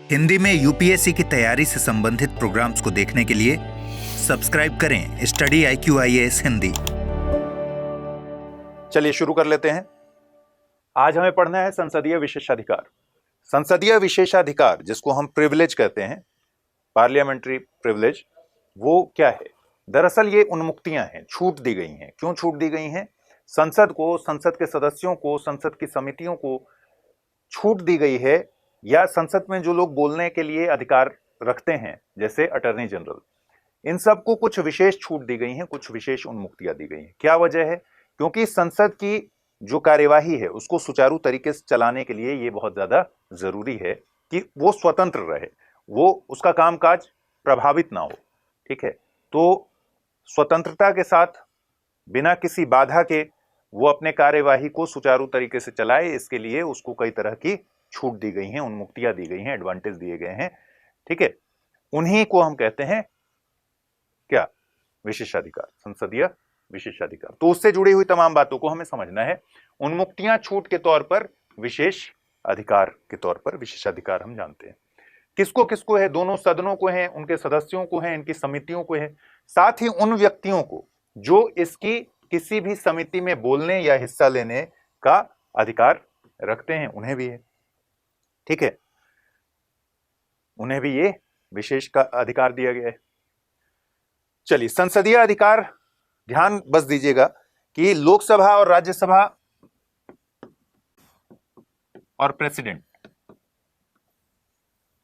हिंदी में यूपीएससी की तैयारी से संबंधित प्रोग्राम्स को देखने के लिए सब्सक्राइब करें स्टडी IQIAS हिंदी। चलिए शुरू कर लेते हैं। आज हमें पढ़ना है संसदीय विशेषाधिकार। संसदीय विशेषाधिकार, जिसको हम प्रिविलेज कहते हैं, पार्लियामेंट्री प्रिविलेज, वो क्या है? दरअसल ये उन्मुक्तियां हैं, छूट दी गई हैं। क्यों छूट दी गई हैं? संसद को, संसद के सदस्यों को, संसद की समितियों को छूट दी गई है, या संसद में जो लोग बोलने के लिए अधिकार रखते हैं, जैसे अटॉर्नी जनरल, इन सबको कुछ विशेष छूट दी गई हैं, कुछ विशेष उन्मुक्तियां दी गई हैं। क्या वजह है? क्योंकि संसद की जो कार्यवाही है उसको सुचारू तरीके से चलाने के लिए ये बहुत ज्यादा जरूरी है कि वो स्वतंत्र रहे, वो उसका कामकाज प्रभावित ना हो। ठीक है, तो स्वतंत्रता के साथ बिना किसी बाधा के वो अपने कार्यवाही को सुचारू तरीके से चलाए, इसके लिए उसको कई तरह की छूट दी गई हैं, उन्मुक्तियां दी गई हैं, एडवांटेज दिए गए हैं। ठीक है, उन्हीं को हम कहते हैं क्या? विशेषाधिकार, संसदीय विशेषाधिकार। तो उससे जुड़ी हुई तमाम बातों को हमें समझना है। उन्मुक्तियां छूट के तौर पर, विशेष अधिकार के तौर पर विशेषाधिकार हम जानते हैं। किसको किसको है? दोनों सदनों को है, उनके सदस्यों को है, इनकी समितियों को है, साथ ही उन व्यक्तियों को जो इसकी किसी भी समिति में बोलने या हिस्सा लेने का अधिकार रखते हैं, उन्हें भी है। ठीक है, उन्हें भी ये विशेष का अधिकार दिया गया है। चलिए, संसदीय अधिकार, ध्यान बस दीजिएगा कि लोकसभा और राज्यसभा और प्रेसिडेंट,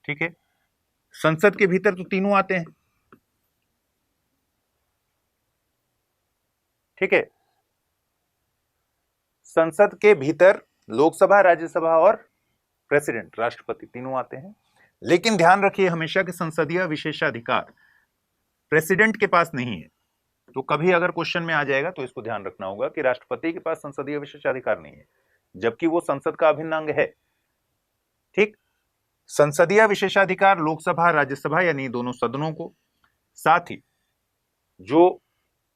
ठीक है, संसद के भीतर तो तीनों आते हैं। ठीक है, संसद के भीतर लोकसभा, राज्यसभा और प्रेसिडेंट, राष्ट्रपति, तीनों आते हैं। लेकिन ध्यान रखिए हमेशा कि संसदीय विशेषाधिकार प्रेसिडेंट के पास नहीं है। तो कभी अगर क्वेश्चन में आ जाएगा तो इसको ध्यान रखना होगा कि राष्ट्रपति के पास संसदीय विशेषाधिकार नहीं है, जबकि वो संसद का अभिन्न अंग है। ठीक, संसदीय विशेषाधिकार लोकसभा, राज्यसभा यानी दोनों सदनों को, साथ ही जो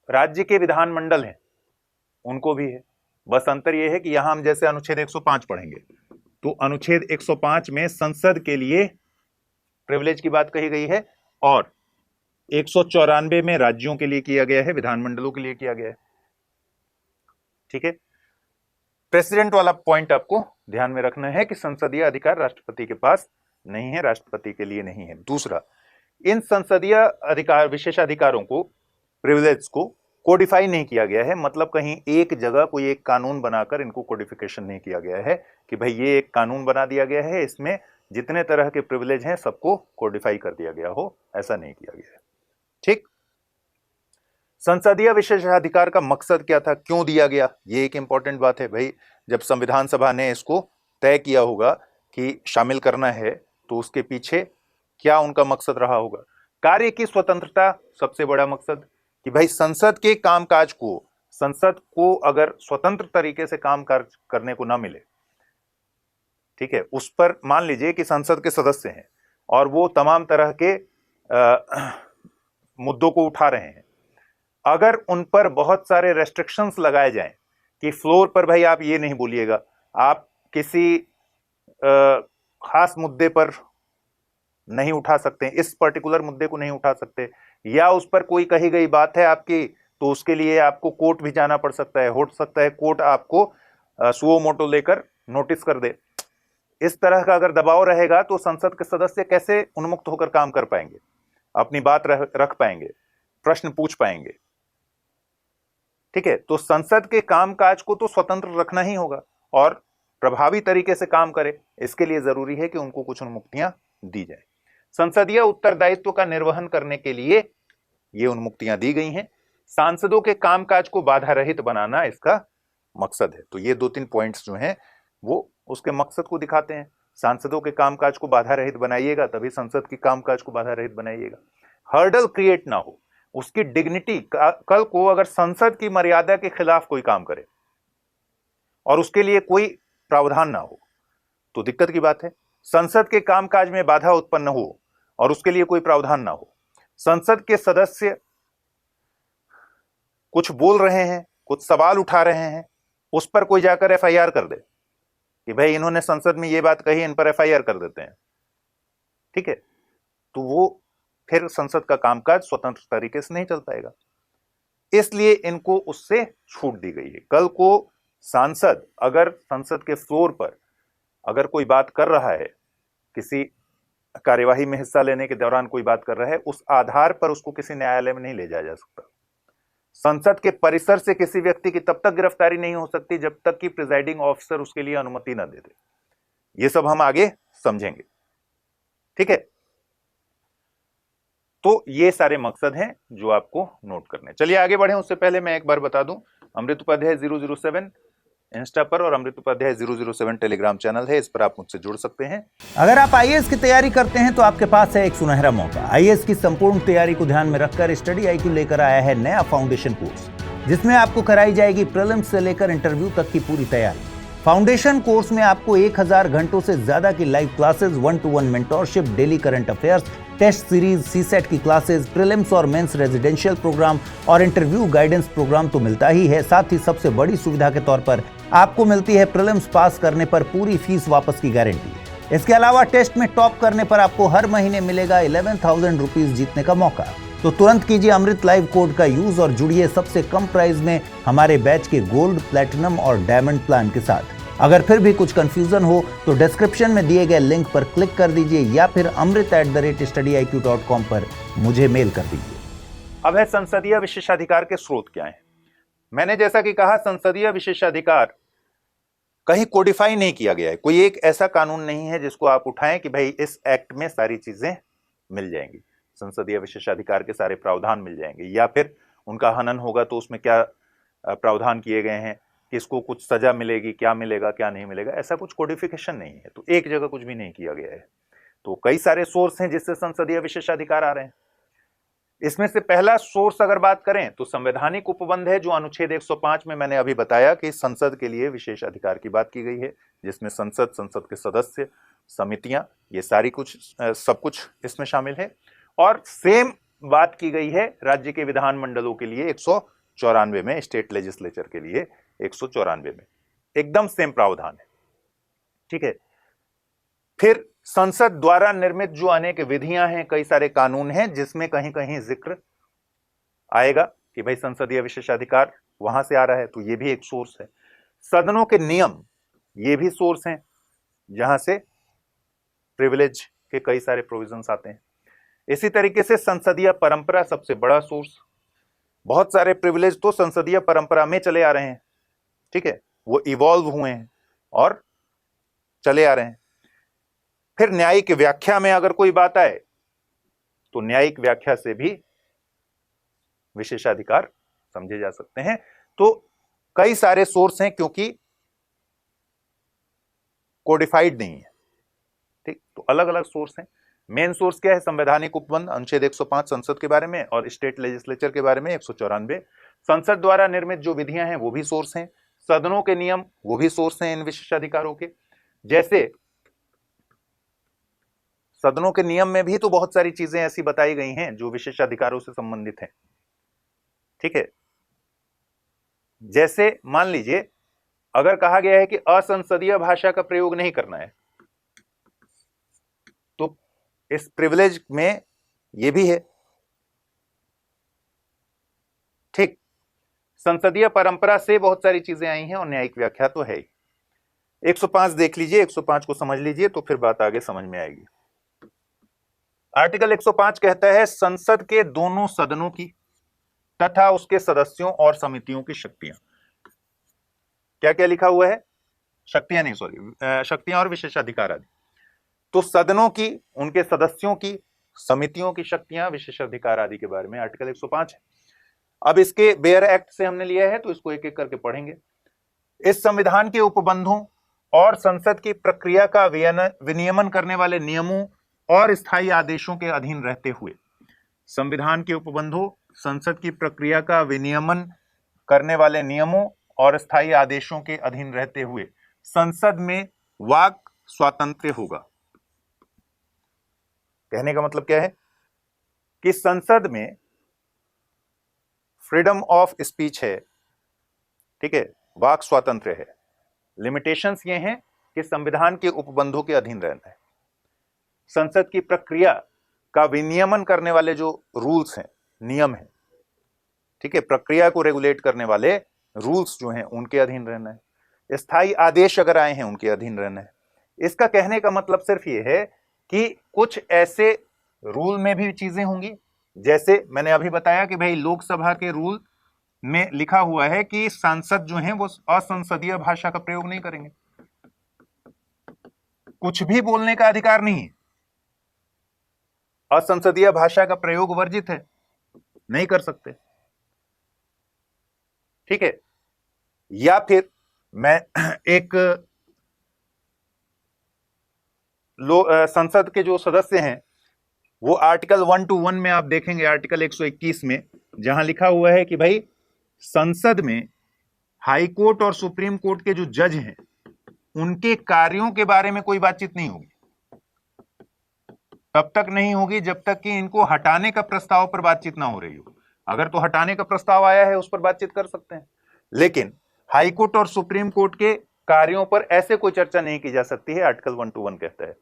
राज्य के विधानमंडल हैं उनको भी है। बस अंतर यह है कि यहां हम जैसे अनुच्छेद 105 पढ़ेंगे, तो अनुच्छेद 105 में संसद के लिए प्रिविलेज की बात कही गई है, और 194 में राज्यों के लिए किया गया है, विधानमंडलों के लिए किया गया है। ठीक है, प्रेसिडेंट वाला पॉइंट आपको ध्यान में रखना है कि संसदीय अधिकार राष्ट्रपति के पास नहीं है, राष्ट्रपति के लिए नहीं है। दूसरा, इन संसदीय अधिकार, विशेषाधिकारों को, प्रिविलेज को कोडिफाई नहीं किया गया है। मतलब कहीं एक जगह कोई एक कानून बनाकर इनको कोडिफिकेशन नहीं किया गया है कि भाई ये एक कानून बना दिया गया है, इसमें जितने तरह के प्रिविलेज हैं सबको कोडिफाई कर दिया गया हो, ऐसा नहीं किया गया है। ठीक, संसदीय विशेषाधिकार का मकसद क्या था, क्यों दिया गया, ये एक इंपॉर्टेंट बात है भाई। जब संविधान सभा ने इसको तय किया होगा कि शामिल करना है, तो उसके पीछे क्या उनका मकसद रहा होगा? कार्य की स्वतंत्रता सबसे बड़ा मकसद, कि भाई संसद के कामकाज को, संसद को अगर स्वतंत्र तरीके से काम करने को ना मिले, ठीक है, उस पर मान लीजिए कि संसद के सदस्य हैं और वो तमाम तरह के मुद्दों को उठा रहे हैं, अगर उन पर बहुत सारे रेस्ट्रिक्शंस लगाए जाएं कि फ्लोर पर भाई आप ये नहीं बोलिएगा, आप किसी खास मुद्दे पर नहीं उठा सकते, इस पर्टिकुलर मुद्दे को नहीं उठा सकते, या उस पर कोई कही गई बात है आपकी, तो उसके लिए आपको कोर्ट भी जाना पड़ सकता है, हो सकता है कोर्ट आपको सुओ मोटो लेकर नोटिस कर दे। इस तरह का अगर दबाव रहेगा तो संसद के सदस्य कैसे उन्मुक्त होकर काम कर पाएंगे, अपनी बात रख पाएंगे, प्रश्न पूछ पाएंगे? ठीक है, तो संसद के कामकाज को तो स्वतंत्र रखना ही होगा और प्रभावी तरीके से काम करे, इसके लिए जरूरी है कि उनको कुछ उन्मुक्तियां दी जाए। संसदीय उत्तरदायित्व का निर्वहन करने के लिए ये उन्मुक्तियां दी गई हैं। सांसदों के कामकाज को बाधा रहित बनाना इसका मकसद है। तो ये 2-3 पॉइंट्स जो हैं वो उसके मकसद को दिखाते हैं। सांसदों के कामकाज को बाधा रहित बनाइएगा, तभी संसद के कामकाज को बाधा रहित बनाइएगा। हर्डल क्रिएट ना हो, उसकी डिग्निटी, कल को अगर संसद की मर्यादा के खिलाफ कोई काम करे और उसके लिए कोई प्रावधान ना हो तो दिक्कत की बात है। संसद के कामकाज में बाधा उत्पन्न हो और उसके लिए कोई प्रावधान ना हो, संसद के सदस्य कुछ बोल रहे हैं, कुछ सवाल उठा रहे हैं, उस पर कोई जाकर FIR कर दे कि भाई इन्होंने संसद में ये बात कही, इन पर FIR कर देते हैं, ठीक है, तो वो फिर संसद का कामकाज स्वतंत्र तरीके से नहीं चल पाएगा, इसलिए इनको उससे छूट दी गई है। कल को सांसद अगर संसद के फ्लोर पर अगर कोई बात कर रहा है, किसी कार्यवाही में हिस्सा लेने के दौरान कोई बात कर रहा है, उस आधार पर उसको किसी न्यायालय में नहीं ले जाया जा सकता। संसद के परिसर से किसी व्यक्ति की तब तक गिरफ्तारी नहीं हो सकती जब तक कि प्रिजाइडिंग ऑफिसर उसके लिए अनुमति न दे दे। ये सब हम आगे समझेंगे, ठीक है। तो ये सारे मकसद हैं जो आपको नोट करने। चलिए आगे बढ़े, उससे पहले मैं एक बार बता दूं, अमृत उपाध्याय 007 इंस्टा पर और अमृत उपाध्याय 007 टेलीग्राम चैनल है, इस पर आप मुझसे जुड़ सकते हैं। अगर आप आईएएस की तैयारी करते हैं तो आपके पास है एक सुनहरा मौका। आईएएस की संपूर्ण तैयारी को ध्यान में रखकर स्टडी आईक्यू लेकर आया है नया फाउंडेशन कोर्स, जिसमें आपको कराई जाएगी प्रीलिम्स से लेकर इंटरव्यू तक की पूरी तैयारी। फाउंडेशन कोर्स में आपको 1000 घंटों से ज्यादा की live classes, 1-to-1 mentorship, daily current affairs, test series, CSAT की क्लासेस, प्रीलिम्स और मेंस रेजिडेंशियल प्रोग्राम और इंटरव्यू गाइडेंस प्रोग्राम तो मिलता ही है, साथ ही सबसे बड़ी सुविधा के तौर पर आपको मिलती है प्रीलिम्स पास करने पर पूरी फीस वापस की गारंटी। इसके अलावा टेस्ट में टॉप करने पर आपको हर महीने मिलेगा 11,000 रुपीज जीतने का मौका। तो तुरंत कीजिए अमृत लाइव कोड का यूज और जुड़िए सबसे कम प्राइस में हमारे बैच के गोल्ड, प्लैटिनम और डायमंड प्लान के साथ। अगर फिर भी कुछ कंफ्यूजन हो तो डिस्क्रिप्शन में दिए गए लिंक पर क्लिक कर दीजिए या फिर amrit@studyiq.com पर मुझे मेल कर दीजिए। अब है संसदीय विशेषाधिकार के स्रोत क्या हैं। मैंने जैसा कि कहा, संसदीय विशेषाधिकार कहीं कोडिफाई नहीं किया गया है। कोई एक ऐसा कानून नहीं है जिसको आप उठाएं कि भाई इस एक्ट में सारी चीजें मिल जाएंगी, संसदीय विशेषाधिकार के सारे प्रावधान मिल जाएंगे, या फिर उनका हनन होगा तो उसमें क्या प्रावधान किए गए हैं, किसको कुछ सजा मिलेगी, क्या मिलेगा क्या नहीं मिलेगा, ऐसा कुछ कोडिफिकेशन नहीं है। तो एक जगह कुछ भी नहीं किया गया है। तो कई सारे सोर्स हैं जिससे संसदीय विशेषाधिकार आ रहे हैं। इसमें से पहला सोर्स अगर बात करें तो संवैधानिक उपबंध है, जो अनुच्छेद 105 में मैंने अभी बताया कि संसद के लिए विशेष अधिकार की बात की गई है, जिसमें संसद, संसद के सदस्य, समितियां, ये सारी सब कुछ इसमें शामिल है। और सेम बात की गई है राज्य के विधानमंडलों के लिए 194 में, स्टेट लेजिस्लेचर के लिए 194 में, एकदम सेम प्रावधान है, ठीक है। फिर संसद द्वारा निर्मित जो अनेक विधियां हैं, कई सारे कानून हैं, जिसमें कहीं कहीं जिक्र आएगा कि भाई संसदीय विशेषाधिकार वहां से आ रहा है, तो ये भी एक सोर्स है। सदनों के नियम, ये भी सोर्स हैं जहां से प्रिविलेज के कई सारे प्रोविजंस आते हैं। इसी तरीके से संसदीय परंपरा सबसे बड़ा सोर्स। बहुत सारे प्रिविलेज तो संसदीय परंपरा में चले आ रहे हैं, ठीक है, वो इवॉल्व हुए हैं और चले आ रहे हैं। फिर न्यायिक व्याख्या में अगर कोई बात आए तो न्यायिक व्याख्या से भी विशेषाधिकार समझे जा सकते हैं। तो कई सारे सोर्स हैं, क्योंकि कोडिफाइड नहीं है, ठीक। तो अलग अलग सोर्स हैं। मेन सोर्स क्या है? संवैधानिक उपबंध अनुच्छेद 105 संसद के बारे में और स्टेट लेजिस्लेचर के बारे में 194। संसद द्वारा निर्मित जो विधियां हैं वो भी सोर्स हैं। सदनों के नियम वो भी सोर्स हैं इन विशेषाधिकारों के। जैसे सदनों के नियम में भी तो बहुत सारी चीजें ऐसी बताई गई हैं जो विशेषाधिकारों से संबंधित हैं, ठीक है। जैसे मान लीजिए अगर कहा गया है कि असंसदीय भाषा का प्रयोग नहीं करना है, तो इस प्रिविलेज में यह भी है, ठीक। संसदीय परंपरा से बहुत सारी चीजें आई हैं और न्यायिक व्याख्या तो है ही। 105 देख लीजिए, 105 को समझ लीजिए तो फिर बात आगे समझ में आएगी। आर्टिकल 105 कहता है संसद के दोनों सदनों की तथा उसके सदस्यों और समितियों की शक्तियां। क्या क्या लिखा हुआ है? शक्तियां नहीं, सॉरी, शक्तियां और विशेषाधिकार आदि। तो सदनों की, उनके सदस्यों की, समितियों की शक्तियां, विशेषाधिकार आदि के बारे में आर्टिकल 105 है। अब इसके बेयर एक्ट से हमने लिया है तो इसको एक एक करके पढ़ेंगे। इस संविधान के उपबंधों और संसद की प्रक्रिया का विनियमन करने वाले नियमों और स्थायी आदेशों के अधीन रहते हुए, संविधान के उपबंधों, संसद की प्रक्रिया का विनियमन करने वाले नियमों और स्थायी आदेशों के अधीन रहते हुए संसद में वाक स्वातंत्र्य होगा। कहने का मतलब क्या है कि संसद में फ्रीडम ऑफ स्पीच है, ठीक है, वाक स्वातंत्र्य है। लिमिटेशंस ये हैं कि संविधान के उपबंधों के अधीन रहना है। संसद की प्रक्रिया का विनियमन करने वाले जो रूल्स हैं, नियम हैं, ठीक है, प्रक्रिया को रेगुलेट करने वाले रूल्स जो हैं उनके अधीन रहना है। स्थायी आदेश अगर आए हैं उनके अधीन रहना है। इसका कहने का मतलब सिर्फ ये है कि कुछ ऐसे रूल में भी चीजें होंगी, जैसे मैंने अभी बताया कि भाई लोकसभा के रूल में लिखा हुआ है कि सांसद जो हैं वो असंसदीय भाषा का प्रयोग नहीं करेंगे, कुछ भी बोलने का अधिकार नहीं है, असंसदीय भाषा का प्रयोग वर्जित है, नहीं कर सकते, ठीक है। या फिर मैं एक संसद के जो सदस्य हैं वो आर्टिकल 121 में आप देखेंगे, आर्टिकल 121 में जहां लिखा हुआ है कि भाई संसद में हाई कोर्ट और सुप्रीम कोर्ट के जो जज हैं उनके कार्यों के बारे में कोई बातचीत नहीं होगी, तब तक नहीं होगी जब तक कि इनको हटाने का प्रस्ताव पर बातचीत ना हो रही हो। अगर तो हटाने का प्रस्ताव आया है उस पर बातचीत कर सकते हैं, लेकिन हाई कोर्ट और सुप्रीम कोर्ट के कार्यों पर ऐसे कोई चर्चा नहीं की जा सकती है, आर्टिकल 121 कहता है।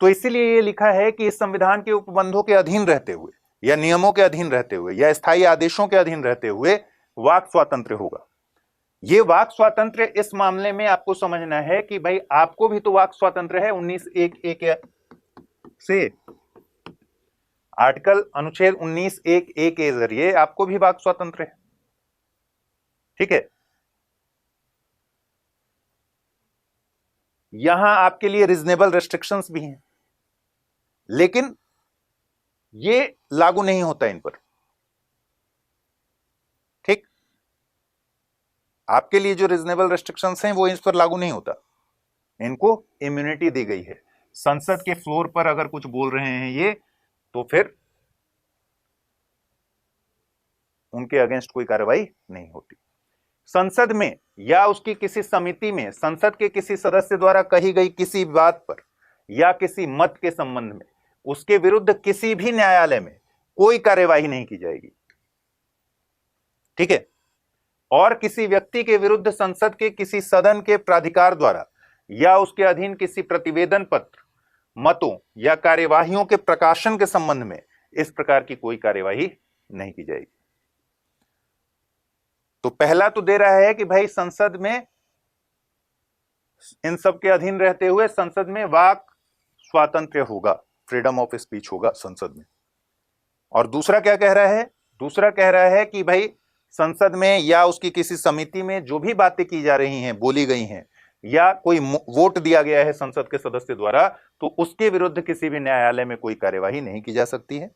तो इसीलिए ये लिखा है कि इस संविधान के उपबंधों के अधीन रहते हुए या नियमों के अधीन रहते हुए या स्थायी आदेशों के अधीन रहते हुए वाक स्वातंत्र्य होगा। ये वाक स्वातंत्र्य इस मामले में आपको समझना है कि भाई आपको भी तो वाक स्वातंत्र्य है 19(1)(1) से, आर्टिकल अनुच्छेद 19(1)(1) के जरिए आपको भी वाक स्वातंत्र्य है, ठीक है। यहां आपके लिए रीजनेबल रेस्ट्रिक्शंस भी हैं, लेकिन ये लागू नहीं होता इन पर, ठीक। आपके लिए जो रीजनेबल रेस्ट्रिक्शंस हैं वो इस पर लागू नहीं होता, इनको इम्यूनिटी दी गई है। संसद के फ्लोर पर अगर कुछ बोल रहे हैं ये, तो फिर उनके अगेंस्ट कोई कार्रवाई नहीं होती। संसद में या उसकी किसी समिति में संसद के किसी सदस्य द्वारा कही गई किसी बात पर या किसी मत के संबंध में उसके विरुद्ध किसी भी न्यायालय में कोई कार्यवाही नहीं की जाएगी, ठीक है। और किसी व्यक्ति के विरुद्ध संसद के किसी सदन के प्राधिकार द्वारा या उसके अधीन किसी प्रतिवेदन पत्र, मतों या कार्यवाहियों के प्रकाशन के संबंध में इस प्रकार की कोई कार्यवाही नहीं की जाएगी। तो पहला तो दे रहा है कि भाई संसद में इन सब के अधीन रहते हुए संसद में वाक स्वातंत्र्य होगा, फ्रीडम ऑफ स्पीच होगा संसद में। और दूसरा क्या कह रहा है? दूसरा कह रहा है कि भाई संसद में या उसकी किसी समिति में जो भी बातें की जा रही हैं, बोली गई हैं, या कोई वोट दिया गया है संसद के सदस्य द्वारा, तो उसके विरुद्ध किसी भी न्यायालय में कोई कार्यवाही नहीं की जा सकती है।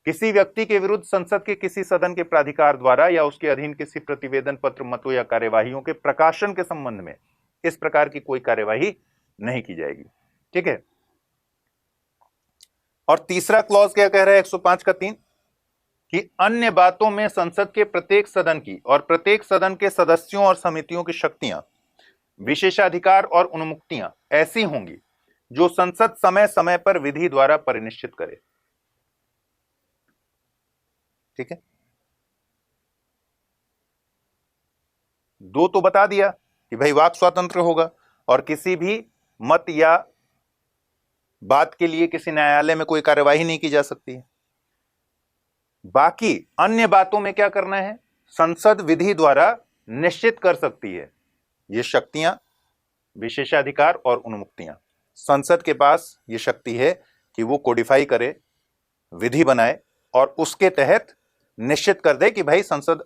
किसी व्यक्ति के विरुद्ध संसद के किसी सदन के प्राधिकार द्वारा या उसके अधीन किसी प्रतिवेदन पत्र, मतों या कार्यवाहियों के प्रकाशन के संबंध में इस प्रकार की कोई कार्यवाही नहीं की जाएगी, ठीक है। और तीसरा क्लॉज क्या कह रहा है 105 का 3 कि अन्य बातों में संसद के प्रत्येक सदन की और प्रत्येक सदन के सदस्यों और समितियों की शक्तियां, विशेषाधिकार और उन्मुक्तियां ऐसी होंगी जो संसद समय समय पर विधि द्वारा परिनिश्चित करे, ठीक है। दो तो बता दिया कि भाई वाक स्वातंत्र्य होगा और किसी भी मत या बात के लिए किसी न्यायालय में कोई कार्यवाही नहीं की जा सकती है। बाकी अन्य बातों में क्या करना है? संसद विधि द्वारा निश्चित कर सकती है ये शक्तियां, विशेषाधिकार और उन्मुक्तियां। संसद के पास ये शक्ति है कि वो कोडिफाई करे, विधि बनाए और उसके तहत निश्चित कर दे कि भाई संसद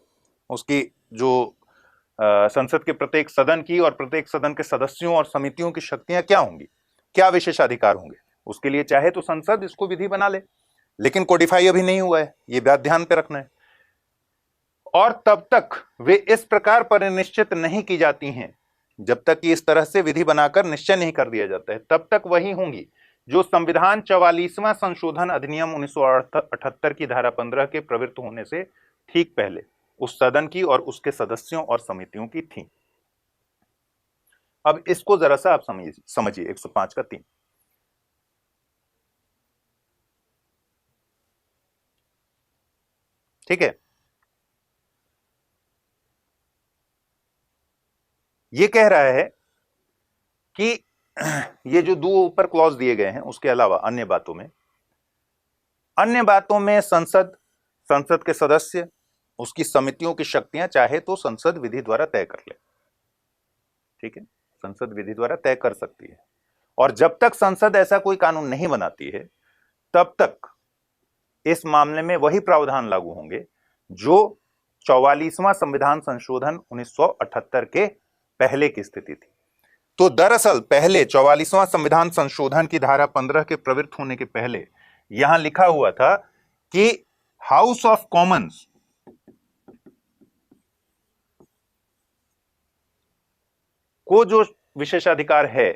उसकी जो संसद के प्रत्येक सदन की और प्रत्येक सदन के सदस्यों और समितियों की शक्तियां क्या होंगी, क्या विशेषाधिकार होंगे। उसके लिए चाहे तो संसद इसको विधि बना ले, लेकिन कोडिफाई अभी नहीं हुआ है, ये बात ध्यान पे रखना है। और तब तक वे इस प्रकार परिनिश्चित नहीं की जाती हैं जब तक कि इस तरह से विधि बनाकर निश्चय नहीं कर दिया जाता है, तब तक वही होंगी जो संविधान 44वां संशोधन अधिनियम 1978 की धारा 15 के प्रवृत्त होने से ठीक पहले उस सदन की और उसके सदस्यों और समितियों की थी। अब इसको जरा सा आप समझिए 105 का 3। ठीक है, ये कह रहा है कि ये जो दो ऊपर क्लॉज दिए गए हैं उसके अलावा अन्य बातों में संसद के सदस्य, उसकी समितियों की शक्तियां चाहे तो संसद विधि द्वारा तय कर ले। ठीक है, संसद विधि द्वारा तय कर सकती है, और जब तक संसद ऐसा कोई कानून नहीं बनाती है तब तक इस मामले में वही प्रावधान लागू होंगे जो 44वां संविधान संशोधन 1978 के पहले की स्थिति थी। तो दरअसल पहले 44वां संविधान संशोधन की धारा 15 के प्रवृत्त होने के पहले यहां लिखा हुआ था कि हाउस ऑफ कॉमन्स को जो विशेषाधिकार है,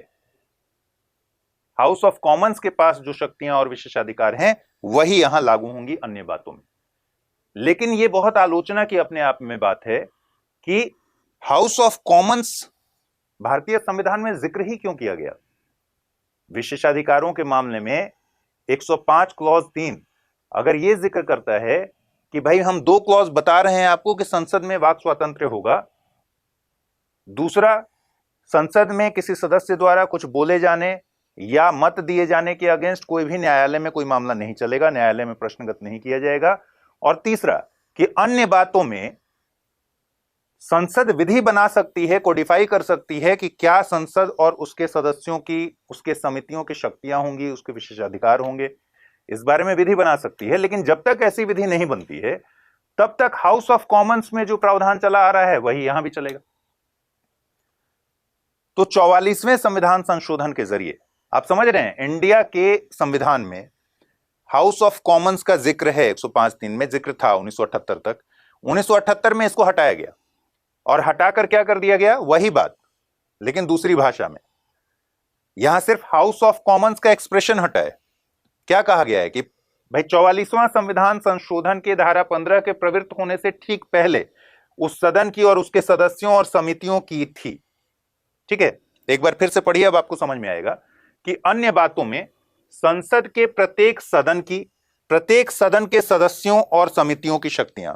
हाउस ऑफ कॉमन्स के पास जो शक्तियां और विशेषाधिकार हैं वही यहां लागू होंगी अन्य बातों में। लेकिन यह बहुत आलोचना की अपने आप में बात है कि हाउस ऑफ कॉमन्स भारतीय संविधान में जिक्र ही क्यों किया गया। विशेषाधिकारों के मामले में 105 क्लॉज 3 अगर यह जिक्र करता है कि भाई हम 2 क्लॉज बता रहे हैं आपको कि संसद में वाक स्वातंत्र्य होगा, दूसरा संसद में किसी सदस्य द्वारा कुछ बोले जाने या मत दिए जाने के अगेंस्ट कोई भी न्यायालय में कोई मामला नहीं चलेगा, न्यायालय में प्रश्नगत नहीं किया जाएगा, और तीसरा कि अन्य बातों में संसद विधि बना सकती है, कोडिफाई कर सकती है कि क्या संसद और उसके सदस्यों की, उसके समितियों की शक्तियां होंगी, उसके विशेषाधिकार होंगे, इस बारे में विधि बना सकती है। लेकिन जब तक ऐसी विधि नहीं बनती है तब तक हाउस ऑफ कॉमन्स में जो प्रावधान चला आ रहा है वही यहां भी चलेगा। तो 44वें संविधान संशोधन के जरिए आप समझ रहे हैं, इंडिया के संविधान में हाउस ऑफ कॉमन्स का जिक्र है, 105(3) में जिक्र था 1978 तक। 1978 में इसको हटाया गया, और हटाकर क्या कर दिया गया, वही बात लेकिन दूसरी भाषा में। यहां सिर्फ हाउस ऑफ कॉमन्स का एक्सप्रेशन हटा है। क्या कहा गया है कि भाई 44वां संविधान संशोधन के धारा 15 के प्रवृत्त होने से ठीक पहले उस सदन की और उसके सदस्यों और समितियों की थी। ठीक है, एक बार फिर से पढ़िए, अब आपको समझ में आएगा कि अन्य बातों में संसद के प्रत्येक सदन के सदस्यों और समितियों की शक्तियां,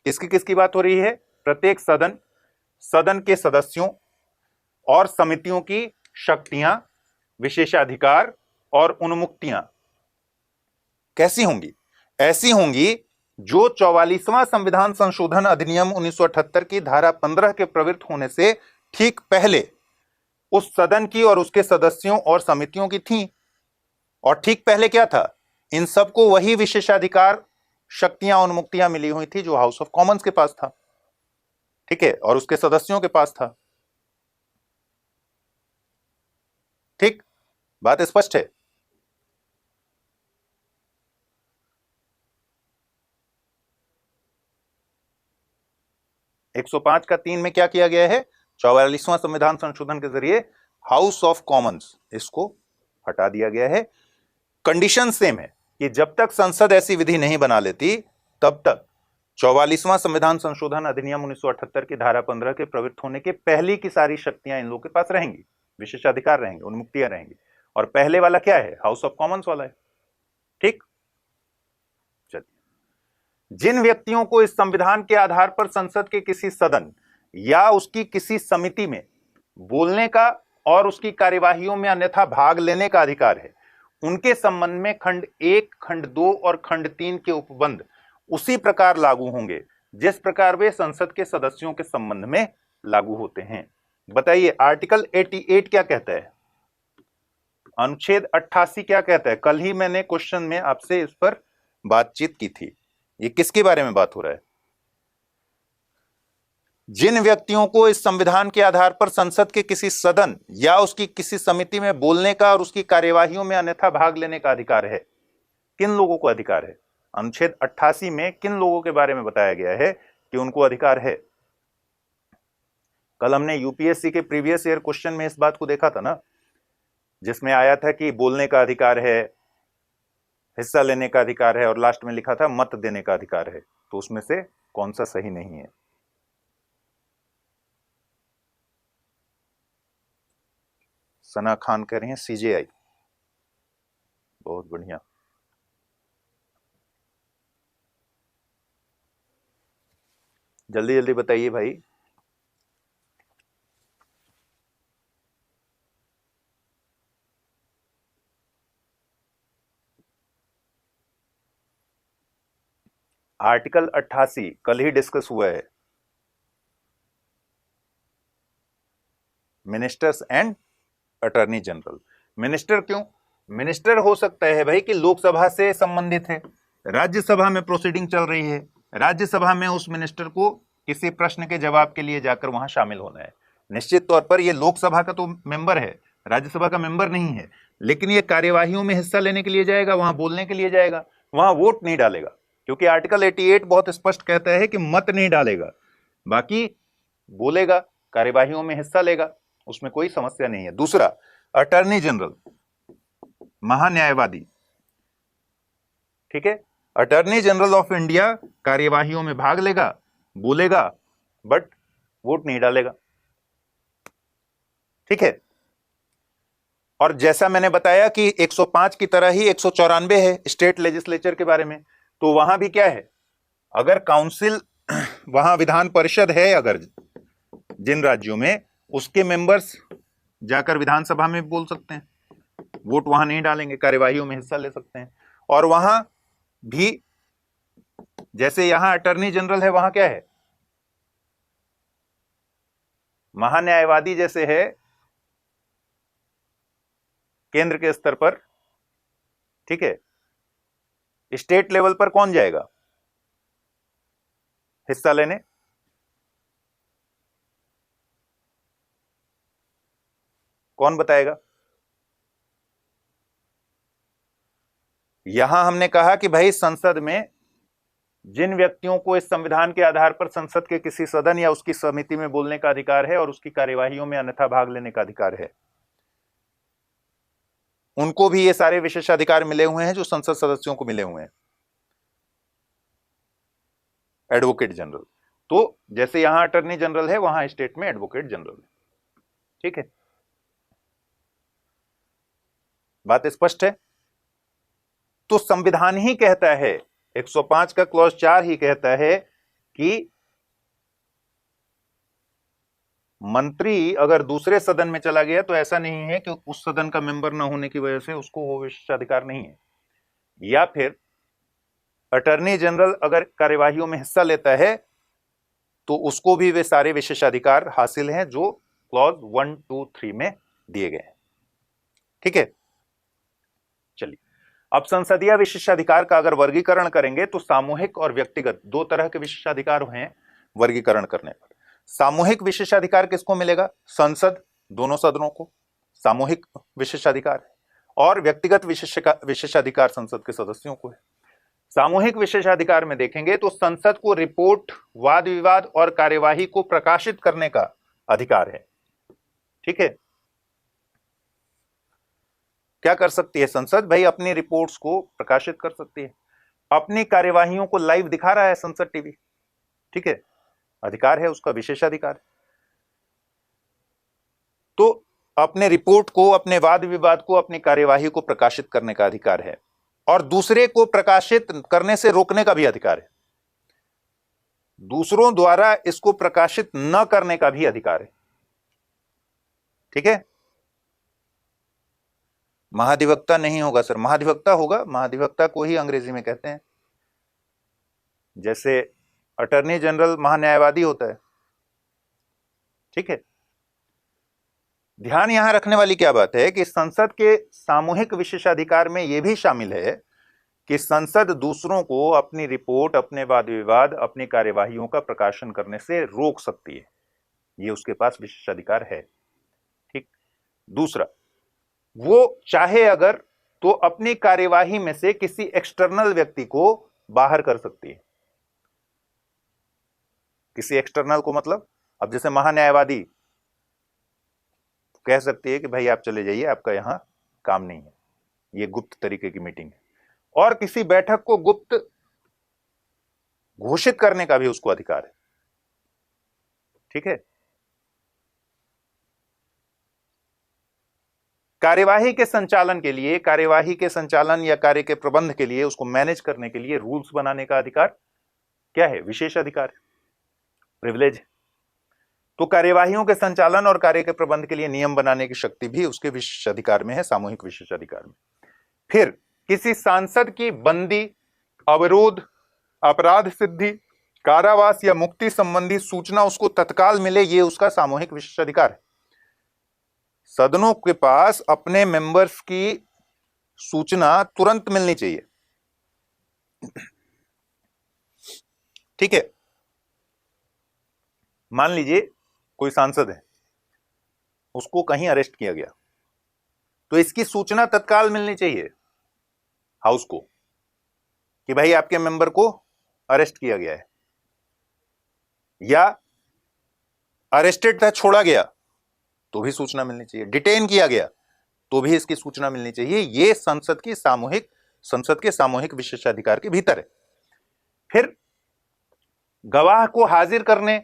किसकी बात हो रही है, प्रत्येक सदन के सदस्यों और समितियों की शक्तियां, विशेषाधिकार और उन्मुक्तियां कैसी होंगी, ऐसी होंगी जो 44वां संविधान संशोधन अधिनियम 1978 की धारा 15 के प्रवृत्त होने से ठीक पहले उस सदन की और उसके सदस्यों और समितियों की थी। और ठीक पहले क्या था, इन सबको वही विशेषाधिकार, शक्तियां, उन्मुक्तियां मिली हुई थी जो हाउस ऑफ कॉमन्स के पास था। ठीक है, और उसके सदस्यों के पास था। ठीक, बात स्पष्ट है। एक 105 का 3 में क्या किया गया है, 44वां संविधान संशोधन के जरिए हाउस ऑफ कॉमन्स इसको हटा दिया गया है। कंडीशन सेम है कि जब तक संसद ऐसी विधि नहीं बना लेती तब तक 44वां संविधान संशोधन अधिनियम 1978 की धारा 15 के प्रवृत्त होने के पहले की सारी शक्तियां इन लोगों के पास रहेंगी, विशेषाधिकार रहेंगे, उन्मुक्तियां रहेंगी। और पहले वाला क्या है, हाउस ऑफ कॉमन्स वाला है। ठीक, चलिए, जिन व्यक्तियों को इस संविधान के आधार पर संसद के किसी सदन या उसकी किसी समिति में बोलने का और उसकी कार्यवाहियों में अन्यथा भाग लेने का अधिकार है, उनके संबंध में खंड 1, खंड 2 और खंड 3 के उपबंध उसी प्रकार लागू होंगे जिस प्रकार वे संसद के सदस्यों के संबंध में लागू होते हैं। बताइए, आर्टिकल 88 क्या कहता है, अनुच्छेद 88 क्या कहता है। कल ही मैंने क्वेश्चन में आपसे इस पर बातचीत की थी। ये किसके बारे में बात हो रहा है, जिन व्यक्तियों को इस संविधान के आधार पर संसद के किसी सदन या उसकी किसी समिति में बोलने का और उसकी कार्यवाहियों में अन्यथा भाग लेने का अधिकार है। किन लोगों को अधिकार है, अनुच्छेद 88 में किन लोगों के बारे में बताया गया है कि उनको अधिकार है। कल हमने यूपीएससी के प्रीवियस ईयर क्वेश्चन में इस बात को देखा था ना, जिसमें आया था कि बोलने का अधिकार है, हिस्सा लेने का अधिकार है, और लास्ट में लिखा था मत देने का अधिकार है। तो उसमें से कौन सा सही नहीं है। सना खान कह रही हैं सीजेआई, बहुत बढ़िया। जल्दी जल्दी बताइए भाई। आर्टिकल 88 कल ही डिस्कस हुआ है, ministers and attorney general. Minister क्यों? मिनिस्टर हो सकता है भाई कि लोकसभा से संबंधित है, राज्यसभा में प्रोसीडिंग चल रही है, राज्यसभा में उस मिनिस्टर को किसी प्रश्न के जवाब के लिए जाकर वहां शामिल होना है। निश्चित तौर पर यह लोकसभा का तो मेंबर है, राज्यसभा का मेंबर नहीं है, लेकिन यह कार्यवाहियों में हिस्सा लेने के लिए जाएगा, वहां बोलने के लिए जाएगा, वहां वोट नहीं डालेगा, क्योंकि आर्टिकल 88 बहुत स्पष्ट कहता है कि मत नहीं डालेगा, बाकी बोलेगा, कार्यवाहियों में हिस्सा लेगा, उसमें कोई समस्या नहीं है। दूसरा, अटॉर्नी जनरल, महान्यायवादी, ठीक है, अटॉर्नी जनरल ऑफ इंडिया कार्यवाहियों में भाग लेगा, बोलेगा, बट वोट नहीं डालेगा, ठीक है। और जैसा मैंने बताया कि 105 की तरह ही 194 है स्टेट लेजिस्लेचर के बारे में, तो वहां भी क्या है, अगर काउंसिल, वहां विधान परिषद है अगर जिन राज्यों में, उसके मेंबर्स जाकर विधानसभा में बोल सकते हैं, वोट वहां नहीं डालेंगे, कार्यवाहियों में हिस्सा ले सकते हैं। और वहां भी जैसे यहां अटॉर्नी जनरल है, वहां क्या है, महान्यायवादी जैसे है केंद्र के स्तर पर, ठीक है, स्टेट लेवल पर कौन जाएगा हिस्सा लेने? कौन बताएगा? यहां हमने कहा कि भाई संसद में जिन व्यक्तियों को इस संविधान के आधार पर संसद के किसी सदन या उसकी समिति में बोलने का अधिकार है और उसकी कार्यवाहियों में अन्यथा भाग लेने का अधिकार है, उनको भी ये सारे विशेषाधिकार मिले हुए हैं जो संसद सदस्यों को मिले हुए हैं, एडवोकेट जनरल। तो जैसे यहां अटॉर्नी जनरल है, वहां स्टेट में एडवोकेट जनरल है, ठीक है, बात स्पष्ट है। तो संविधान ही कहता है, 105 का क्लॉज 4 ही कहता है कि मंत्री अगर दूसरे सदन में चला गया तो ऐसा नहीं है कि उस सदन का मेंबर न होने की वजह से उसको वो विशेषाधिकार नहीं है, या फिर अटॉर्नी जनरल अगर कार्यवाहियों में हिस्सा लेता है तो उसको भी वे सारे विशेषाधिकार हासिल हैं जो क्लॉज 1, 2, 3 में दिए गए हैं, ठीक है। चलिए, अब संसदीय विशेषाधिकार का अगर वर्गीकरण करेंगे तो सामूहिक और व्यक्तिगत दो तरह के विशेषाधिकार हैं वर्गीकरण करने पर। सामूहिक विशेषाधिकार किसको मिलेगा? संसद, दोनों सदनों को सामूहिक विशेषाधिकार है, और व्यक्तिगत विशेषाधिकार संसद के सदस्यों को है। सामूहिक विशेषाधिकार में देखेंगे तो संसद को रिपोर्ट, वाद विवाद और कार्यवाही को प्रकाशित करने का अधिकार है, ठीक है। क्या कर सकती है संसद? भाई अपनी रिपोर्ट्स को प्रकाशित कर सकती है, अपनी कार्यवाहियों को लाइव दिखा रहा है संसद टीवी, ठीक है, अधिकार है उसका, विशेषाधिकार है। तो अपने रिपोर्ट को, अपने वाद विवाद को, अपनी कार्यवाही को प्रकाशित करने का अधिकार है, और दूसरे को प्रकाशित करने से रोकने का भी अधिकार है, दूसरों द्वारा इसको प्रकाशित न करने का भी अधिकार है, ठीक है। महाधिवक्ता नहीं होगा सर, महाधिवक्ता होगा, महाधिवक्ता को ही अंग्रेजी में कहते हैं, जैसे अटॉर्नी जनरल महान्यायवादी होता है, ठीक है। ध्यान यहां रखने वाली क्या बात है कि संसद के सामूहिक विशेषाधिकार में यह भी शामिल है कि संसद दूसरों को अपनी रिपोर्ट, अपने वाद विवाद, अपनी कार्यवाहियों का प्रकाशन करने से रोक सकती है, यह उसके पास विशेषाधिकार है, ठीक। दूसरा, वो चाहे अगर तो अपनी कार्यवाही में से किसी एक्सटर्नल व्यक्ति को बाहर कर सकती है। किसी एक्सटर्नल को मतलब, अब जैसे महान्यायवादी कह सकती है कि भाई आप चले जाइए, आपका यहां काम नहीं है, ये गुप्त तरीके की मीटिंग है, और किसी बैठक को गुप्त घोषित करने का भी उसको अधिकार है, ठीक है। कार्यवाही के संचालन के लिए, कार्यवाही के संचालन या कार्य के प्रबंध के लिए, उसको मैनेज करने के लिए रूल्स बनाने का अधिकार क्या है? विशेष अधिकार, प्रिविलेज है। तो कार्यवाहियों के संचालन और कार्य के प्रबंध के लिए नियम बनाने की शक्ति भी उसके विशेष अधिकार में है, सामूहिक विशेष अधिकार में। फिर किसी सांसद की बंदी, अवरोध अपराध सिद्धि, कारावास या मुक्ति संबंधी सूचना उसको तत्काल मिले, ये उसका सामूहिक विशेषाधिकार है। सदनों के पास अपने मेंबर्स की सूचना तुरंत मिलनी चाहिए, ठीक है। मान लीजिए कोई सांसद है, उसको कहीं अरेस्ट किया गया, तो इसकी सूचना तत्काल मिलनी चाहिए हाउस को कि भाई आपके मेंबर को अरेस्ट किया गया है, या अरेस्टेड था, छोड़ा गया, तो भी सूचना मिलनी चाहिए, डिटेन किया गया तो भी इसकी सूचना मिलनी चाहिए। यह संसद के सामूहिक विशेषाधिकार के भीतर है। फिर गवाह को हाजिर करने,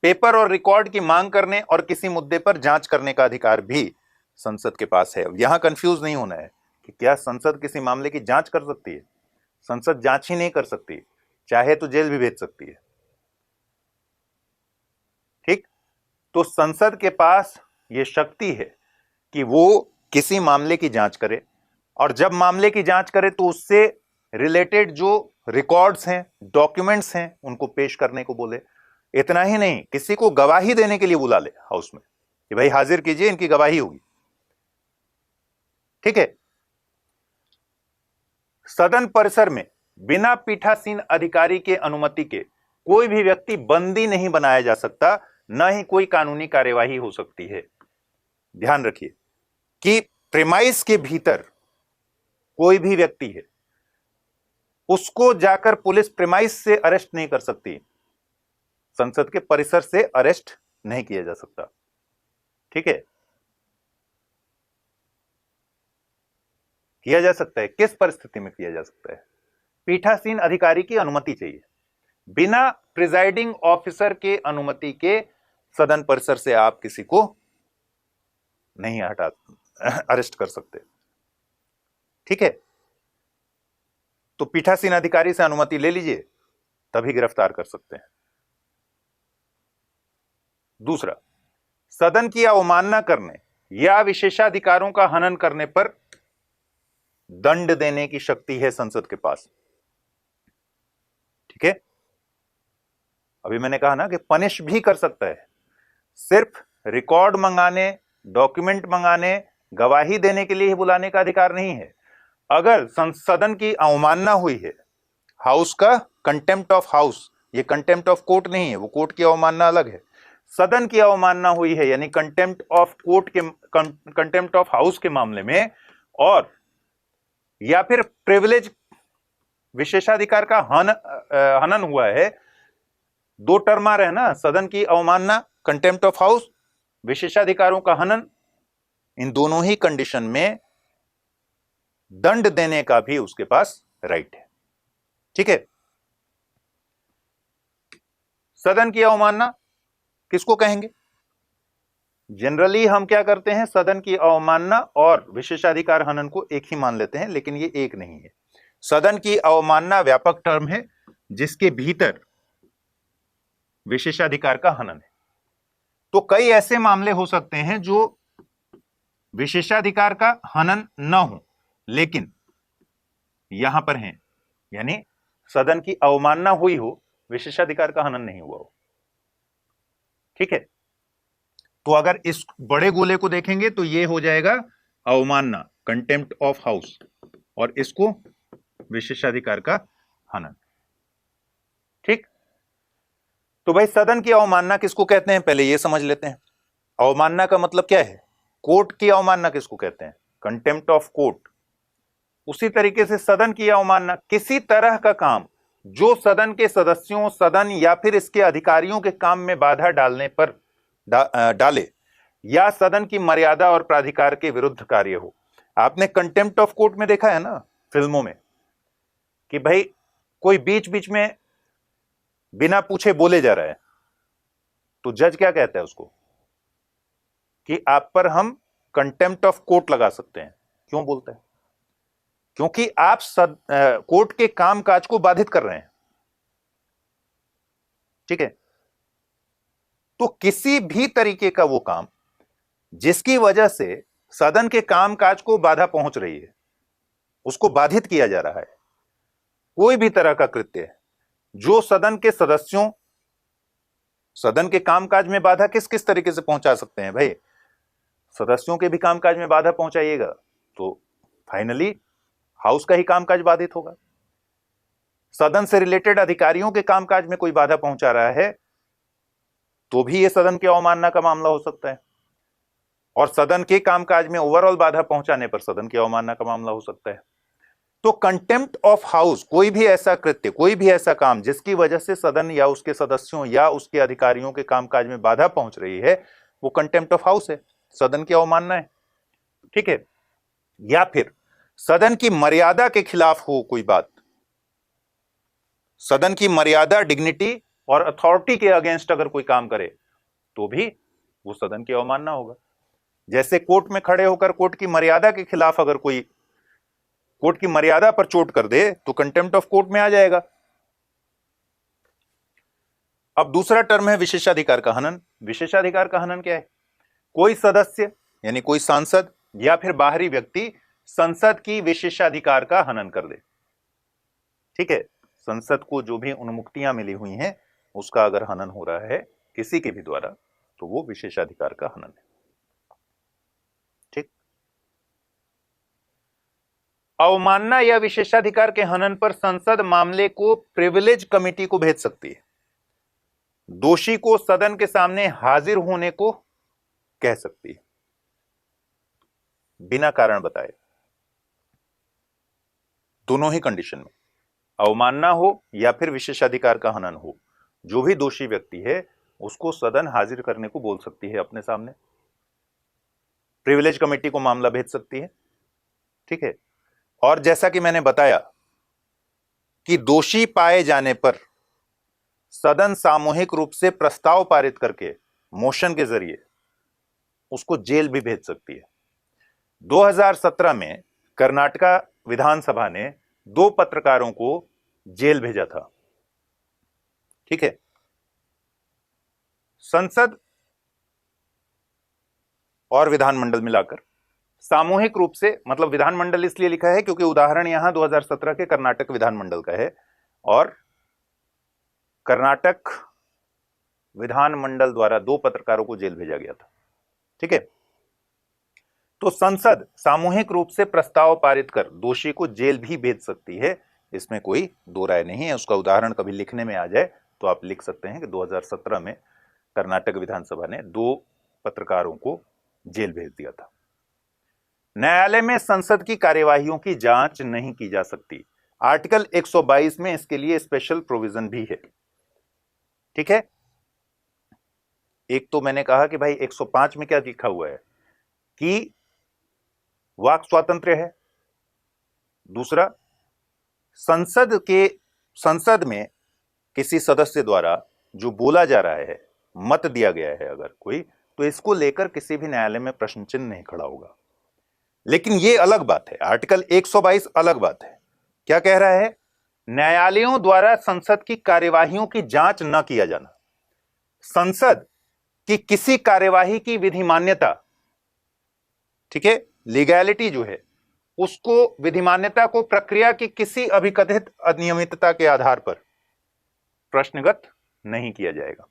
पेपर और रिकॉर्ड की मांग करने और किसी मुद्दे पर जांच करने का अधिकार भी संसद के पास है। यहां कंफ्यूज नहीं होना है कि क्या संसद किसी मामले की जांच कर सकती है? संसद जांच ही नहीं कर सकती, चाहे तो जेल भी भेज सकती है, ठीक। तो संसद के पास यह शक्ति है कि वो किसी मामले की जांच करे, और जब मामले की जांच करे तो उससे रिलेटेड जो रिकॉर्ड्स हैं, डॉक्यूमेंट्स हैं, उनको पेश करने को बोले। इतना ही नहीं, किसी को गवाही देने के लिए बुला ले हाउस में कि भाई हाजिर कीजिए, इनकी गवाही होगी, ठीक है। सदन परिसर में बिना पीठासीन अधिकारी के अनुमति के कोई भी व्यक्ति बंदी नहीं बनाया जा सकता, न ही कोई कानूनी कार्यवाही हो सकती है। ध्यान रखिए कि प्रेमाइस के भीतर कोई भी व्यक्ति है, उसको जाकर पुलिस प्रेमाइस से अरेस्ट नहीं कर सकती, संसद के परिसर से अरेस्ट नहीं किया जा सकता, ठीक है। किया जा सकता है, किस परिस्थिति में किया जा सकता है? पीठासीन अधिकारी की अनुमति चाहिए। बिना प्रिजाइडिंग ऑफिसर के अनुमति के सदन परिसर से आप किसी को नहीं अरेस्ट कर सकते, ठीक है। तो पीठासीन अधिकारी से अनुमति ले लीजिए, तभी गिरफ्तार कर सकते हैं। दूसरा, सदन की अवमानना करने या विशेषाधिकारों का हनन करने पर दंड देने की शक्ति है संसद के पास, ठीक है। अभी मैंने कहा ना कि पनिश भी कर सकता है, सिर्फ रिकॉर्ड मंगाने, डॉक्यूमेंट मंगाने, गवाही देने के लिए ही बुलाने का अधिकार नहीं है। अगर सदन की अवमानना हुई है, हाउस का कंटेम्प्ट ऑफ हाउस, ये कंटेम्प्ट ऑफ कोर्ट नहीं है, वो कोर्ट की अवमानना अलग है। सदन की अवमानना हुई है यानी कंटेम्प्ट ऑफ कोर्ट के, कंटेम्प्ट ऑफ हाउस के मामले में, और या फिर प्रिविलेज विशेषाधिकार का हनन हुआ है। दो टर्म आ रहे हैं ना, सदन की अवमानना, कंटेम्प्ट ऑफ हाउस, विशेषाधिकारों का हनन। इन दोनों ही कंडीशन में दंड देने का भी उसके पास राइट है, ठीक है। सदन की अवमानना किसको कहेंगे? जनरली हम क्या करते हैं, सदन की अवमानना और विशेषाधिकार हनन को एक ही मान लेते हैं, लेकिन ये एक नहीं है। सदन की अवमानना व्यापक टर्म है जिसके भीतर विशेषाधिकार का हनन है। तो कई ऐसे मामले हो सकते हैं जो विशेषाधिकार का हनन न हो, लेकिन यहां पर हैं, यानी सदन की अवमानना हुई हो, विशेषाधिकार का हनन नहीं हुआ हो, ठीक है। तो अगर इस बड़े गोले को देखेंगे तो यह हो जाएगा अवमानना, कंटेम्प्ट ऑफ हाउस, और इसको विशेषाधिकार का हनन, ठीक। तो भाई सदन की अवमानना किसको कहते हैं, पहले यह समझ लेते हैं। अवमानना का मतलब क्या है? कोर्ट की अवमानना किसको कहते हैं? Contempt of court. उसी तरीके से सदन की अवमानना किसी तरह का काम जो सदन के सदस्यों, सदन या फिर इसके अधिकारियों के काम में बाधा डालने पर डाले, या सदन की मर्यादा और प्राधिकार के विरुद्ध कार्य हो। आपने कंटेम्प्ट ऑफ कोर्ट में देखा है ना फिल्मों में, कि भाई कोई बीच बीच में बिना पूछे बोले जा रहा है, तो जज क्या कहता है उसको कि आप पर हम कंटेम्प्ट ऑफ कोर्ट लगा सकते हैं। क्यों बोलता है? क्योंकि आप कोर्ट के कामकाज को बाधित कर रहे हैं, ठीक है। तो किसी भी तरीके का वो काम जिसकी वजह से सदन के कामकाज को बाधा पहुंच रही है, उसको बाधित किया जा रहा है, कोई भी तरह का कृत्य जो सदन के सदस्यों, सदन के कामकाज में बाधा किस किस तरीके से पहुंचा सकते हैं भाई? सदस्यों के भी कामकाज में बाधा पहुंचाइएगा तो फाइनली हाउस का ही कामकाज बाधित होगा। सदन से रिलेटेड अधिकारियों के कामकाज में कोई बाधा पहुंचा रहा है तो भी यह सदन की अवमानना का मामला हो सकता है, और सदन के कामकाज में ओवरऑल बाधा पहुंचाने पर सदन की अवमानना का मामला हो सकता है। तो कंटेम्प्ट ऑफ हाउस, कोई भी ऐसा कृत्य, कोई भी ऐसा काम जिसकी वजह से सदन या उसके सदस्यों या उसके अधिकारियों के कामकाज में बाधा पहुंच रही है, वो कंटेम्प्ट ऑफ हाउस है, सदन की अवमानना है। ठीक है। या फिर सदन की मर्यादा के खिलाफ हो कोई बात, सदन की मर्यादा, डिग्निटी और अथॉरिटी के अगेंस्ट अगर कोई काम करे तो भी वो सदन की अवमानना होगा। जैसे कोर्ट में खड़े होकर कोर्ट की मर्यादा के खिलाफ अगर कोई कोर्ट की मर्यादा पर चोट कर दे तो कंटेम्प्ट ऑफ कोर्ट में आ जाएगा। अब दूसरा टर्म है विशेषाधिकार का हनन। विशेषाधिकार का हनन क्या है? कोई सदस्य यानी कोई सांसद या फिर बाहरी व्यक्ति संसद की विशेषाधिकार का हनन कर दे। ठीक है, संसद को जो भी उन्मुक्तियां मिली हुई हैं उसका अगर हनन हो रहा है किसी के भी द्वारा तो वो विशेषाधिकार का हनन है। ठीक। अवमानना या विशेषाधिकार के हनन पर संसद मामले को प्रिविलेज कमेटी को भेज सकती है। दोषी को सदन के सामने हाजिर होने को कह सकती है बिना कारण बताए। दोनों ही कंडीशन में, अवमानना हो या फिर विशेषाधिकार का हनन हो, जो भी दोषी व्यक्ति है उसको सदन हाजिर करने को बोल सकती है अपने सामने, प्रिविलेज कमेटी को मामला भेज सकती है। ठीक है। और जैसा कि मैंने बताया कि दोषी पाए जाने पर सदन सामूहिक रूप से प्रस्ताव पारित करके मोशन के जरिए उसको जेल भी भेज सकती है। 2017 में कर्नाटका विधानसभा ने 2 पत्रकारों को जेल भेजा था। ठीक है। संसद और विधानमंडल मिलाकर सामूहिक रूप से, मतलब विधानमंडल इसलिए लिखा है क्योंकि उदाहरण यहां 2017 के कर्नाटक विधानमंडल का है, और कर्नाटक विधानमंडल द्वारा 2 पत्रकारों को जेल भेजा गया था। ठीक है। तो संसद सामूहिक रूप से प्रस्ताव पारित कर दोषी को जेल भी भेज सकती है, इसमें कोई दो राय नहीं है। उसका उदाहरण कभी लिखने में आ जाए तो आप लिख सकते हैं कि 2017 में कर्नाटक विधानसभा ने 2 पत्रकारों को जेल भेज दिया था। न्यायालय में संसद की कार्यवाहियों की जांच नहीं की जा सकती। आर्टिकल 122 में इसके लिए स्पेशल प्रोविजन भी है। ठीक है। एक तो मैंने कहा कि भाई 105 में क्या लिखा हुआ है कि वाक स्वातंत्र्य है। दूसरा, संसद में किसी सदस्य द्वारा जो बोला जा रहा है, मत दिया गया है अगर कोई, तो इसको लेकर किसी भी न्यायालय में प्रश्न चिन्ह नहीं खड़ा होगा। लेकिन यह अलग बात है, आर्टिकल 122 अलग बात है। क्या कह रहा है? न्यायालयों द्वारा संसद की कार्यवाहियों की जांच न किया जाना। संसद की किसी कार्यवाही की विधि मान्यता, ठीक है, लीगैलिटी जो है उसको, विधि मान्यता को प्रक्रिया की किसी अभिकथित अनियमितता के आधार पर प्रश्नगत नहीं किया जाएगा।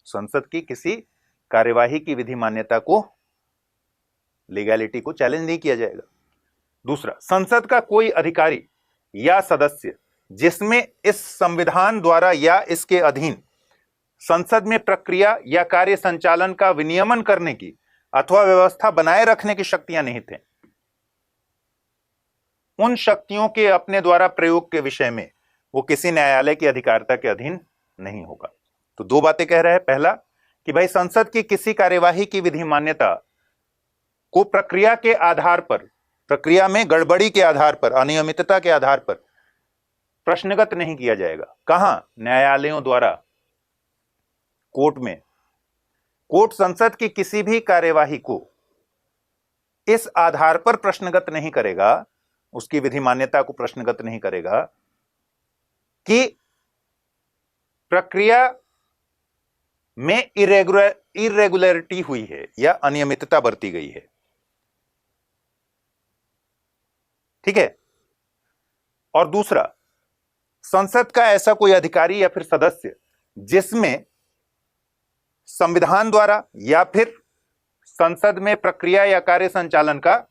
संसद की किसी कार्यवाही की विधि मान्यता को, लीगैलिटी को चैलेंज नहीं किया जाएगा। दूसरा, संसद का कोई अधिकारी या सदस्य जिसमें इस संविधान द्वारा या इसके अधीन संसद में प्रक्रिया या कार्य संचालन का विनियमन करने की अथवा व्यवस्था बनाए रखने की शक्तियां निहित हैं, उन शक्तियों के अपने द्वारा प्रयोग के विषय में वो किसी न्यायालय की अधिकारिता के अधीन नहीं होगा। तो 2 बातें कह रहा है। पहला कि भाई संसद की किसी कार्यवाही की विधि मान्यता को प्रक्रिया के आधार पर, प्रक्रिया में गड़बड़ी के आधार पर, अनियमितता के आधार पर प्रश्नगत नहीं किया जाएगा। कहां? न्यायालयों द्वारा, कोर्ट में। कोर्ट संसद की किसी भी कार्यवाही को इस आधार पर प्रश्नगत नहीं करेगा, उसकी विधि मान्यता को प्रश्नगत नहीं करेगा कि प्रक्रिया में इरेगुलरिटी हुई है या अनियमितता बरती गई है। ठीक है। और दूसरा, संसद का ऐसा कोई अधिकारी या फिर सदस्य जिसमें संविधान द्वारा या फिर संसद में प्रक्रिया या कार्य संचालन का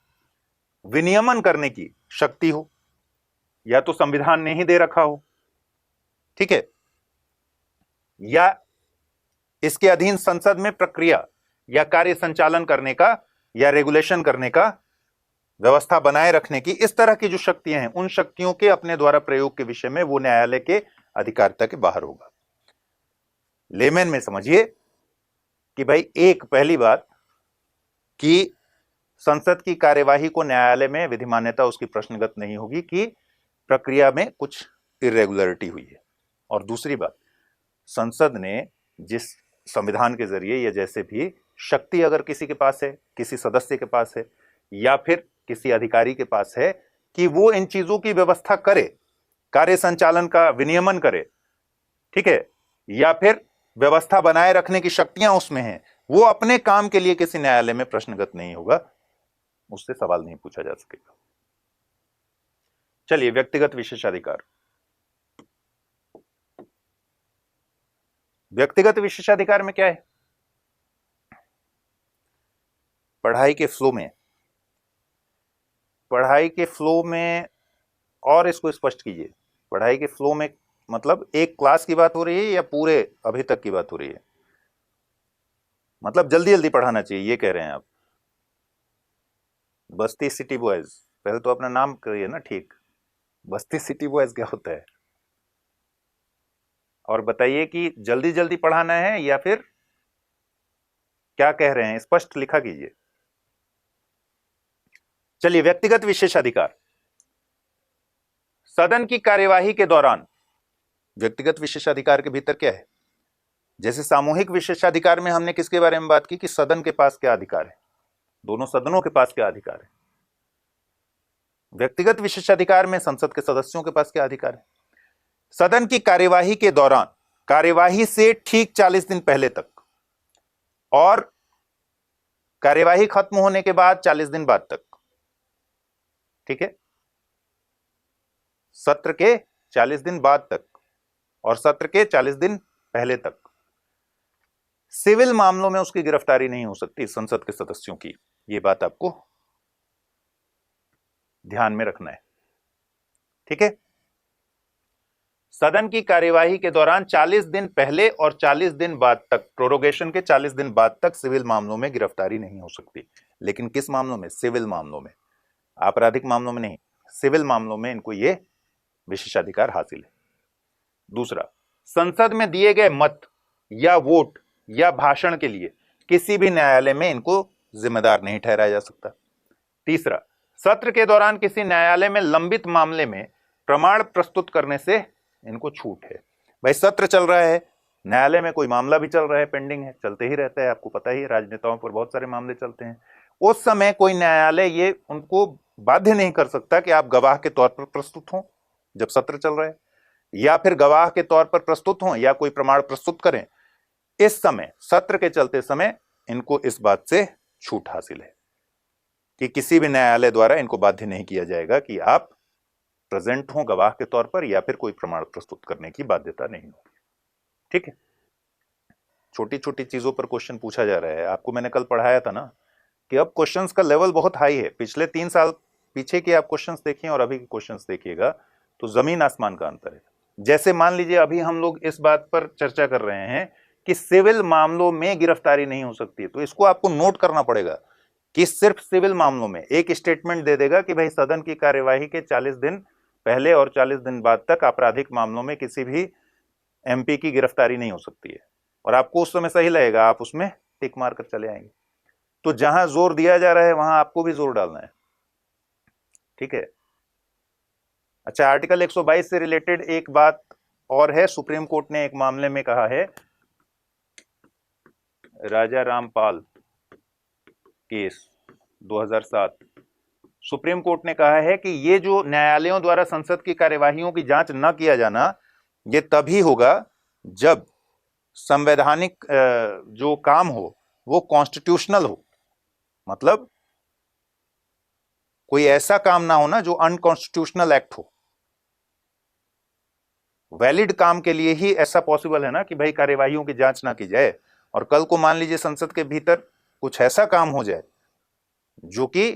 विनियमन करने की शक्ति हो, या तो संविधान ने ही दे रखा हो, ठीक है, या इसके अधीन संसद में प्रक्रिया या कार्य संचालन करने का या रेगुलेशन करने का, व्यवस्था बनाए रखने की, इस तरह की जो शक्तियां हैं, उन शक्तियों के अपने द्वारा प्रयोग के विषय में वो न्यायालय के अधिकारिता के बाहर होगा। लेमन में समझिए कि भाई, एक पहली बात कि संसद की कार्यवाही को न्यायालय में विधिमान्यता उसकी प्रश्नगत नहीं होगी कि प्रक्रिया में कुछ इरेगुलरिटी हुई है। और दूसरी बात, संसद ने जिस संविधान के जरिए या जैसे भी शक्ति अगर किसी के पास है, किसी सदस्य के पास है या फिर किसी अधिकारी के पास है कि वो इन चीजों की व्यवस्था करे, कार्य संचालन का विनियमन करे, ठीक है, या फिर व्यवस्था बनाए रखने की शक्तियां उसमें हैं, वो अपने काम के लिए किसी न्यायालय में प्रश्नगत नहीं होगा, उससे सवाल नहीं पूछा जा सकेगा। चलिए, व्यक्तिगत विशेषाधिकार। व्यक्तिगत विशेषाधिकार में क्या है? पढ़ाई के फ्लो में और इसको स्पष्ट कीजिए। पढ़ाई के फ्लो में मतलब एक क्लास की बात हो रही है या पूरे अभी तक की बात हो रही है? मतलब जल्दी जल्दी पढ़ाना चाहिए, ये कह रहे हैं आप? बस्ती सिटी बॉयज, पहले तो अपना नाम करिए ना ठीक। बस्ती सिटी बॉयज क्या होता है? और बताइए कि जल्दी जल्दी पढ़ाना है या फिर क्या कह रहे हैं, स्पष्ट लिखा कीजिए। चलिए, व्यक्तिगत विशेषाधिकार। सदन की कार्यवाही के दौरान व्यक्तिगत विशेषाधिकार के भीतर क्या है? जैसे सामूहिक विशेषाधिकार में हमने किसके बारे में बात की कि सदन के पास क्या अधिकार है, दोनों सदनों के पास क्या अधिकार है। व्यक्तिगत विशेषाधिकार में संसद के सदस्यों के पास क्या अधिकार है? सदन की कार्यवाही के दौरान, कार्यवाही से ठीक 40 दिन पहले तक और कार्यवाही खत्म होने के बाद 40 दिन बाद तक, ठीक है, सत्र के 40 दिन बाद तक और सत्र के 40 दिन पहले तक सिविल मामलों में उसकी गिरफ्तारी नहीं हो सकती संसद के सदस्यों की। यह बात आपको ध्यान में रखना है, ठीक है। सदन की कार्यवाही के दौरान 40 दिन पहले और 40 दिन बाद तक, प्रोरोगेशन के 40 दिन बाद तक सिविल मामलों में गिरफ्तारी नहीं हो सकती। लेकिन किस मामलों में? सिविल मामलों में, आपराधिक मामलों में नहीं, सिविल मामलों में इनको ये विशेषाधिकार हासिल है। दूसरा, संसद में दिए गए मत या वोट या भाषण के लिए किसी भी न्यायालय में इनको जिम्मेदार नहीं ठहराया जा सकता। तीसरा, सत्र के दौरान किसी न्यायालय में लंबित मामले में प्रमाण प्रस्तुत करने से इनको छूट है। भाई, सत्र चल रहा है, न्यायालय में कोई मामला भी चल रहा है, पेंडिंग है, चलते ही रहता है, आपको पता ही है, राजनेताओं पर बहुत सारे मामले चलते हैं। उस समय कोई न्यायालय ये उनको बाध्य नहीं कर सकता कि आप गवाह के तौर पर प्रस्तुत हों जब सत्र चल रहा है, या फिर गवाह के तौर पर प्रस्तुत हों या कोई प्रमाण प्रस्तुत करें। इस समय, सत्र के चलते समय, इनको इस बात से छूट हासिल है कि किसी भी न्यायालय द्वारा इनको बाध्य नहीं किया जाएगा कि आप प्रेजेंट हों गवाह के तौर पर या फिर कोई प्रमाण प्रस्तुत करने की बाध्यता नहीं होगी, ठीक है। छोटी छोटी चीजों पर क्वेश्चन पूछा जा रहा है। आपको मैंने कल पढ़ाया था ना कि अब क्वेश्चंस का लेवल बहुत हाई है। पिछले 3 साल पीछे के आप क्वेश्चंस देखिए और अभी के क्वेश्चंस देखिएगा तो जमीन आसमान का अंतर है। जैसे मान लीजिए अभी हम लोग इस बात पर चर्चा कर रहे हैं कि सिविल मामलों में गिरफ्तारी नहीं हो सकती, तो इसको आपको नोट करना पड़ेगा कि सिर्फ सिविल मामलों में एक स्टेटमेंट दे देगा कि भाई सदन की कार्यवाही के 40 दिन पहले और 40 दिन बाद तक आपराधिक मामलों में किसी भी एमपी की गिरफ्तारी नहीं हो सकती है, और आपको उस समय सही लगेगा, आप उसमें टिक मार कर चले आएंगे। तो जहां जोर दिया जा रहा है वहां आपको भी जोर डालना है, ठीक है। अच्छा, आर्टिकल 122 से रिलेटेड एक बात और है। सुप्रीम कोर्ट ने एक मामले में कहा है, राजा रामपाल केस 2007, सुप्रीम कोर्ट ने कहा है कि ये जो न्यायालयों द्वारा संसद की कार्यवाहियों की जांच न किया जाना, ये तभी होगा जब संवैधानिक जो काम हो वो कॉन्स्टिट्यूशनल हो। मतलब कोई ऐसा काम ना हो ना जो अनकॉन्स्टिट्यूशनल एक्ट हो, वैलिड काम के लिए ही ऐसा पॉसिबल है ना कि भाई कार्यवाहियों की जांच ना की जाए। और कल को मान लीजिए संसद के भीतर कुछ ऐसा काम हो जाए जो कि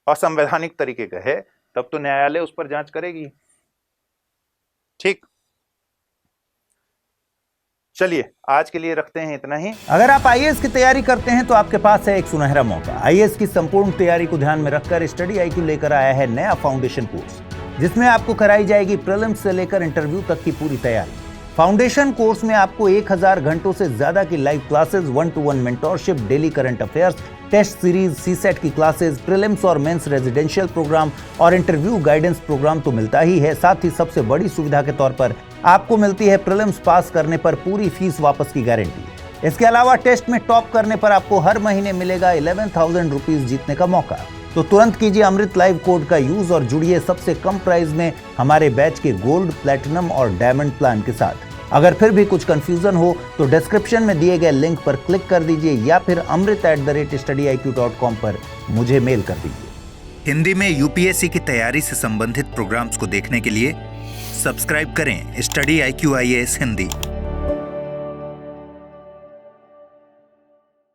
असंवैधानिक तरीके का है, तब तो न्यायालय उस पर जांच करेगी। ठीक, चलिए आज के लिए रखते हैं इतना ही। अगर आप आईएएस की तैयारी करते हैं तो आपके पास है एक सुनहरा मौका। आईएएस की संपूर्ण तैयारी को ध्यान में रखकर स्टडी IQ लेकर आया है नया फाउंडेशन कोर्स, जिसमें आपको कराई जाएगी प्रीलिम्स से लेकर इंटरव्यू तक की पूरी तैयारी। फाउंडेशन कोर्स में आपको 1000 घंटों से ज्यादा की live classes, 1-to-1 mentorship, daily current affairs, test series, CSAT की क्लासेस, प्रीलिम्स और मेंस रेजिडेंशियल प्रोग्राम और इंटरव्यू गाइडेंस प्रोग्राम तो मिलता ही है। साथ ही सबसे बड़ी सुविधा के तौर पर आपको मिलती है प्रीलिम्स पास करने पर पूरी फीस वापस की गारंटी। इसके अलावा टेस्ट में टॉप करने पर आपको हर महीने मिलेगा 11,000 रुपीज जीतने का मौका। तो तुरंत कीजिए अमृत लाइव कोड का यूज और जुड़िए सबसे कम प्राइस में हमारे बैच के गोल्ड, प्लैटिनम और डायमंड प्लान के साथ। अगर फिर भी कुछ कंफ्यूजन हो तो डिस्क्रिप्शन में दिए गए लिंक पर क्लिक कर दीजिए या फिर amrit@studiiq.com पर मुझे मेल कर दीजिए। हिंदी में यूपीएससी की तैयारी से संबंधित प्रोग्राम्स को देखने के लिए सब्सक्राइब करें स्टडी IQ IAS हिंदी।